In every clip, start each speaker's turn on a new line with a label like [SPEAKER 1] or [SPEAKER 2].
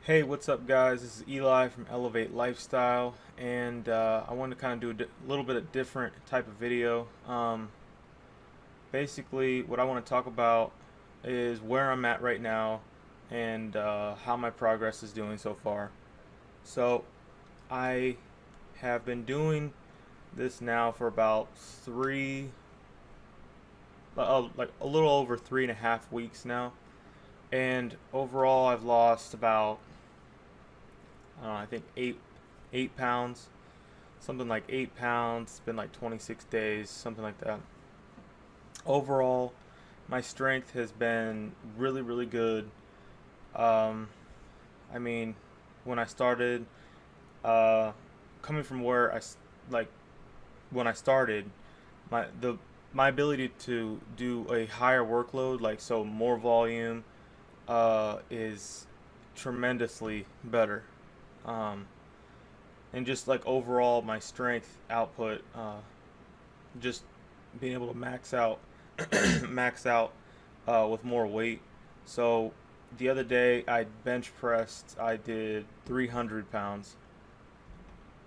[SPEAKER 1] Hey, what's up, guys? This is Eli from Elevate Lifestyle, and I wanted to kind of do a little bit of different type of video. Basically, what I want to talk about is where I'm at right now and how my progress is doing so far. So, I have been doing this now for about like a little over 3.5 weeks now, and overall, I've lost about I think 8 pounds, something like 8 pounds. It's been like 26 days, something like that. Overall, my strength has been really, really good. Um, I mean, when I started, uh, coming from where like when I started, my ability to do a higher workload, like so more volume, is tremendously better. Um, and just like overall my strength output, just being able to max out max out with more weight. So the other day I bench pressed. I did 300 pounds.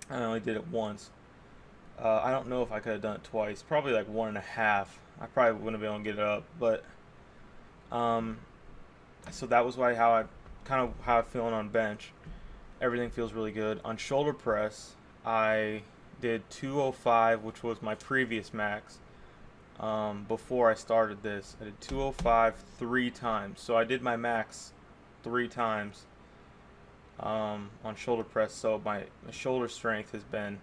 [SPEAKER 1] I only did it once. I don't know if I could have done it twice. Probably like one and a half. I probably wouldn't have been able to get it up. But um, so that was why how I'm feeling on bench. Everything feels really good. On shoulder press, I did 205, which was my previous max. Before I started this, I did 205 3 times. So I did my max 3 times on shoulder press. So my shoulder strength has been,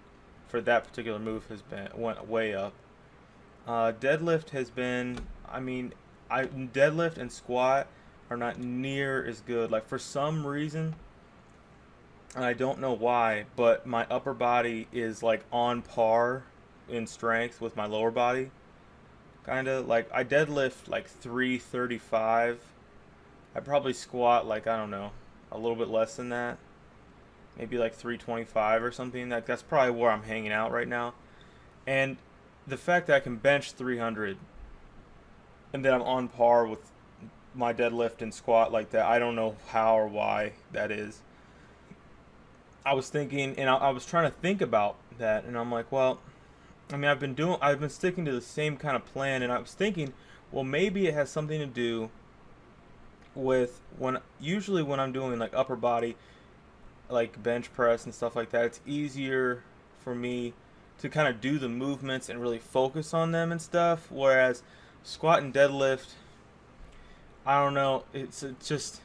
[SPEAKER 1] for that particular move, went way up. Deadlift has been, deadlift and squat are not near as good. Like for some reason, and I don't know why, but my upper body is like on par in strength with my lower body. Kind of like I deadlift like 335. I probably squat like, I don't know, a little bit less than that. Maybe like 325 or something. That's probably where I'm hanging out right now. And the fact that I can bench 300 and that I'm on par with my deadlift and squat like that, I don't know how or why that is. I was thinking, and I was trying to think about that, and I'm like, well, I've been sticking to the same kind of plan, and I was thinking, well, maybe it has something to do with usually when I'm doing like upper body, like bench press and stuff like that, it's easier for me to kind of do the movements and really focus on them and stuff, whereas squat and deadlift, I don't know, it's just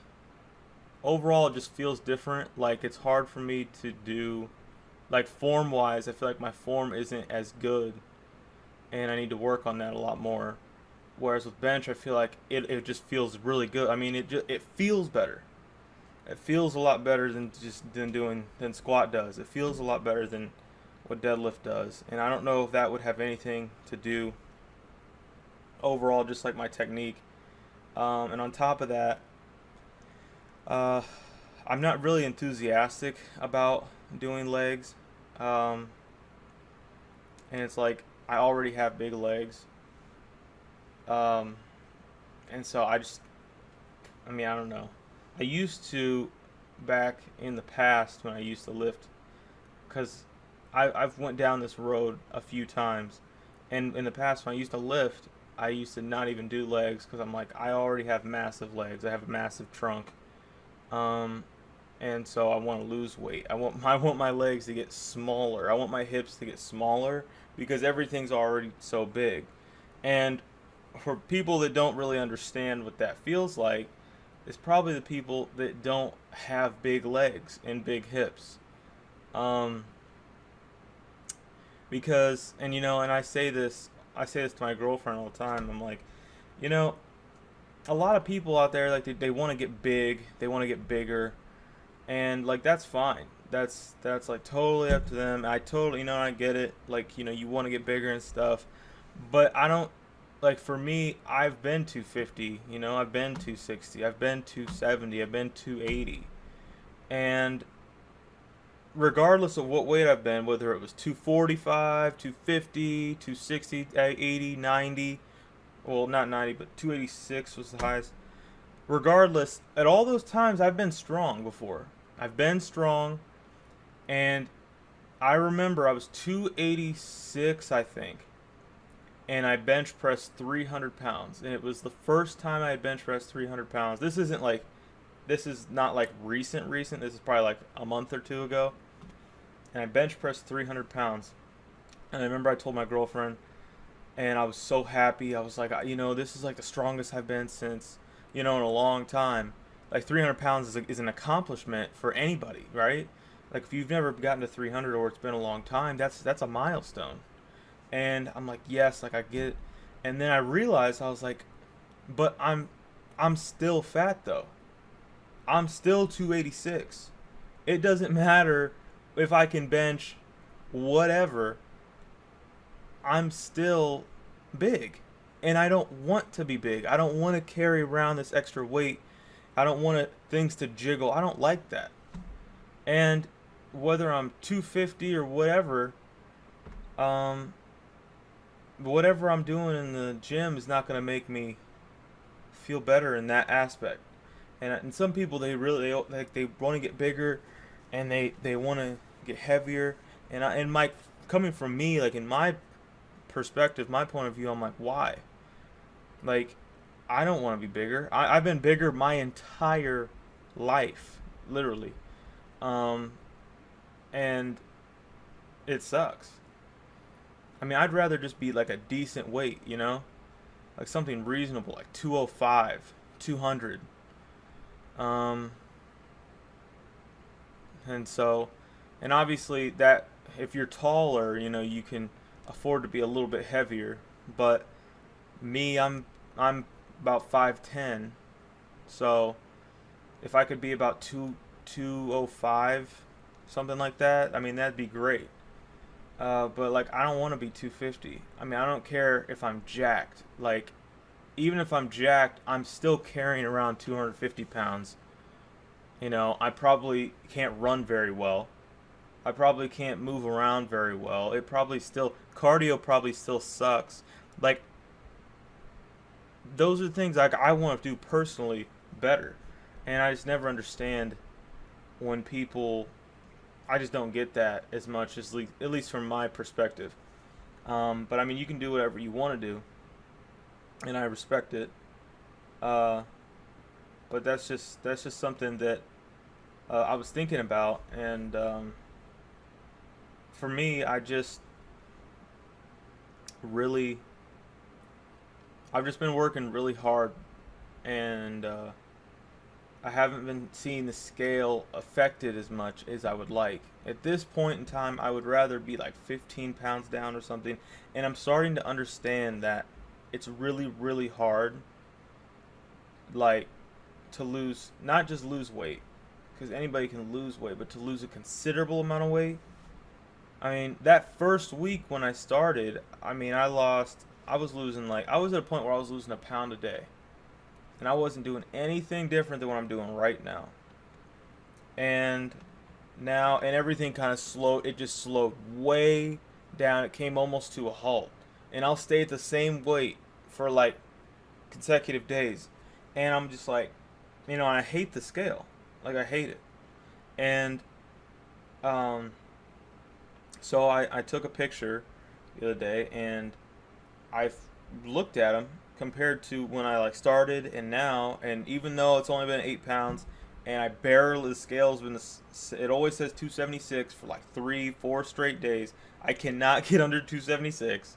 [SPEAKER 1] overall it just feels different. Like it's hard for me to do, like form wise, I feel like my form isn't as good and I need to work on that a lot more. Whereas with bench, I feel like it just feels really good. I mean, it feels better. It feels a lot better than squat does. It feels a lot better than what deadlift does. And I don't know if that would have anything to do overall, just like my technique. And on top of that, uh, I'm not really enthusiastic about doing legs. Um, and it's like I already have big legs. Um, and so I don't know. I used to, back in the past when I used to lift, because I've went down this road a few times. And in the past when I used to lift, I used to not even do legs because I'm like, I already have massive legs. I have a massive trunk. Um, and so I want to lose weight. I want my legs to get smaller. I want my hips to get smaller because everything's already so big. And for people that don't really understand what that feels like, it's probably the people that don't have big legs and big hips. Um, because and I say this to my girlfriend all the time. I'm like, you know, a lot of people out there like they want to get big, they want to get bigger, and like that's fine. That's like totally up to them. I totally, I get it. Like, you want to get bigger and stuff, but I don't, like for me, I've been 250, I've been 260, I've been 270, I've been 280. And regardless of what weight I've been, whether it was 245, 250, 260, 80, 90, well, not 90, but 286 was the highest. Regardless, at all those times I've been strong before. I've been strong, and I remember I was 286, I think, and I bench pressed 300 pounds, and it was the first time I had bench pressed 300 pounds. This is not like recent. This is probably like a month or two ago, and I bench pressed 300 pounds. And I remember I told my girlfriend, and I was so happy. I was like, this is like the strongest I've been since, in a long time. Like 300 pounds is an accomplishment for anybody, right? Like if you've never gotten to 300 or it's been a long time, that's a milestone. And I'm like, yes, like I get it. And then I realized I was like, but I'm still fat though. I'm still 286. It doesn't matter if I can bench whatever. I'm still big. And I don't want to be big. I don't want to carry around this extra weight. I don't want things to jiggle. I don't like that. And whether I'm 250 or whatever I'm doing in the gym is not going to make me feel better in that aspect. And some people, they want to get bigger, and they want to get heavier. And Mike, coming from me, like in my perspective, my point of view, I'm like, why? Like, I don't want to be bigger. I've been bigger my entire life, literally. And it sucks. I mean, I'd rather just be like a decent weight, like something reasonable, like 205, 200. And so, and obviously that if you're taller, you can afford to be a little bit heavier. But me, I'm about 5'10", so if I could be about 205, something like that, I mean that'd be great. But like I don't want to be 250. I mean I don't care if I'm jacked. Like even if I'm jacked, I'm still carrying around 250 pounds. I probably can't run very well. I probably can't move around very well. Cardio probably still sucks. Like, those are things like I want to do personally better. And I just never understand when I just don't get that as much, at least from my perspective. But I mean, you can do whatever you want to do, and I respect it. But that's just something that I was thinking about, and for me, I've just been working really hard, and I haven't been seeing the scale affected as much as I would like. At this point in time, I would rather be like 15 pounds down or something, and I'm starting to understand that it's really, really hard, like, to not just lose weight, because anybody can lose weight, but to lose a considerable amount of weight. I mean, that first week when I started, I mean, I was at a point where I was losing a pound a day. And I wasn't doing anything different than what I'm doing right now. And everything kind of slowed, it just slowed way down. It came almost to a halt. And I'll stay at the same weight for like consecutive days. And I'm just like, I hate the scale. Like, I hate it. And, so I took a picture the other day, and I looked at them compared to when I like started and now, and even though it's only been 8 pounds, and the scale's been, it always says 276 for like 3-4 straight days. I cannot get under 276.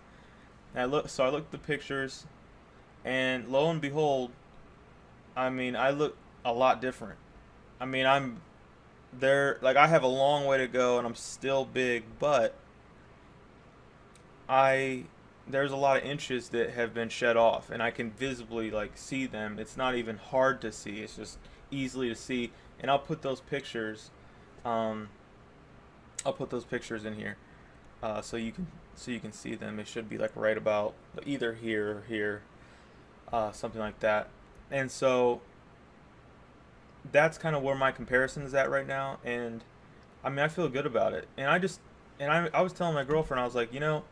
[SPEAKER 1] And I looked at the pictures, and lo and behold, I mean, I look a lot different. I mean, I'm there, like I have a long way to go, and I'm still big, but there's a lot of inches that have been shed off, and I can visibly like see them. It's not even hard to see, it's just easily to see. And I'll put those pictures in here, so you can see them. It should be like right about either here or here, something like that. And so that's kind of where my comparison is at right now, and I mean I feel good about it. And I was telling my girlfriend, I was like, no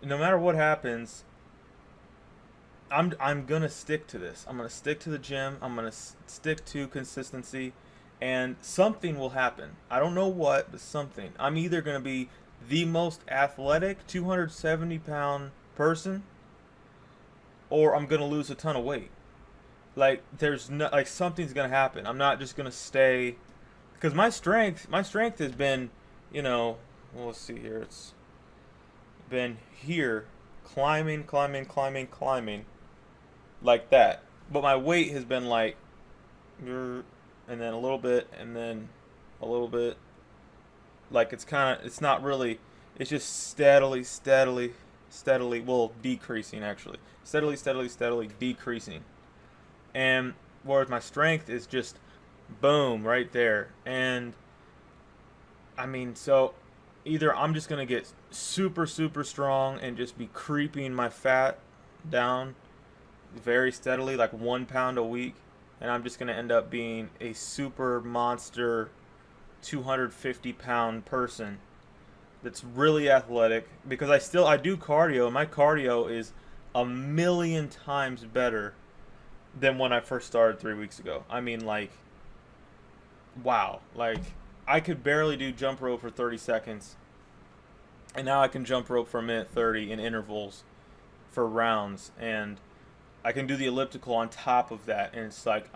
[SPEAKER 1] matter what happens, I'm gonna stick to this. I'm gonna stick to the gym. I'm gonna stick to consistency, and something will happen. I don't know what, but something. I'm either going to be the most athletic 270-pound person, or I'm going to lose a ton of weight. Like there's no, like something's going to happen. I'm not just going to stay, because my strength has been, well, let's see here. It's been here, climbing like that. But my weight has been like, and then a little bit, and then a little bit. Like it's not really, it's just steadily, well, decreasing actually. Steadily decreasing. And whereas my strength is just boom right there. And I mean, so either I'm just going to get super strong and just be creeping my fat down very steadily, like 1 pound a week, and I'm just going to end up being a super monster 250-pound person that's really athletic, because I do cardio, and my cardio is a million times better than when I first started 3 weeks ago. I mean, like, wow. Like, I could barely do jump rope for 30 seconds, and now I can jump rope for a minute 30 in intervals for rounds, and I can do the elliptical on top of that, and it's like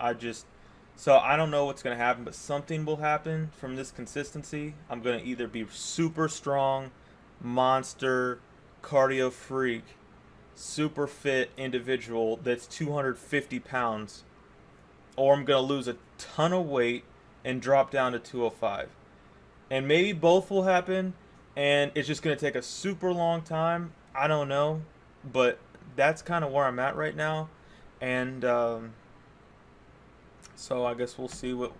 [SPEAKER 1] so I don't know what's going to happen, but something will happen from this consistency. I'm going to either be super strong, monster, cardio freak, super fit individual that's 250 pounds, or I'm going to lose a ton of weight and drop down to 205. And maybe both will happen, and it's just going to take a super long time. I don't know, but that's kind of where I'm at right now. And so I guess we'll see where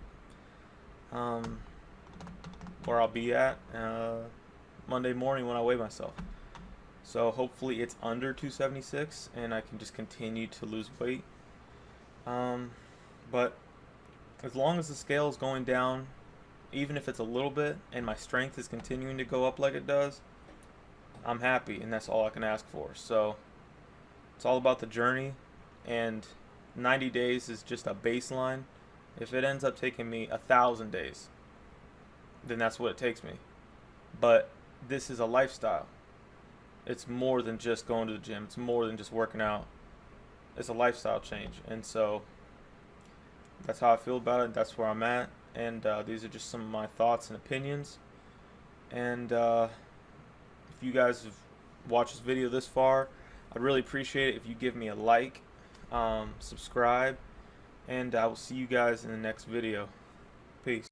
[SPEAKER 1] I'll be at Monday morning when I weigh myself. So hopefully it's under 276 and I can just continue to lose weight. But as long as the scale is going down, even if it's a little bit, and my strength is continuing to go up like it does, I'm happy, and that's all I can ask for. So it's all about the journey, and 90 days is just a baseline. If it ends up taking me 1,000 days, then that's what it takes me. But this is a lifestyle. It's more than just going to the gym. It's more than just working out. It's a lifestyle change. And so that's how I feel about it. That's where I'm at. And these are just some of my thoughts and opinions. And if you guys have watched this video this far, I'd really appreciate it if you give me a like, subscribe, and I will see you guys in the next video. Peace.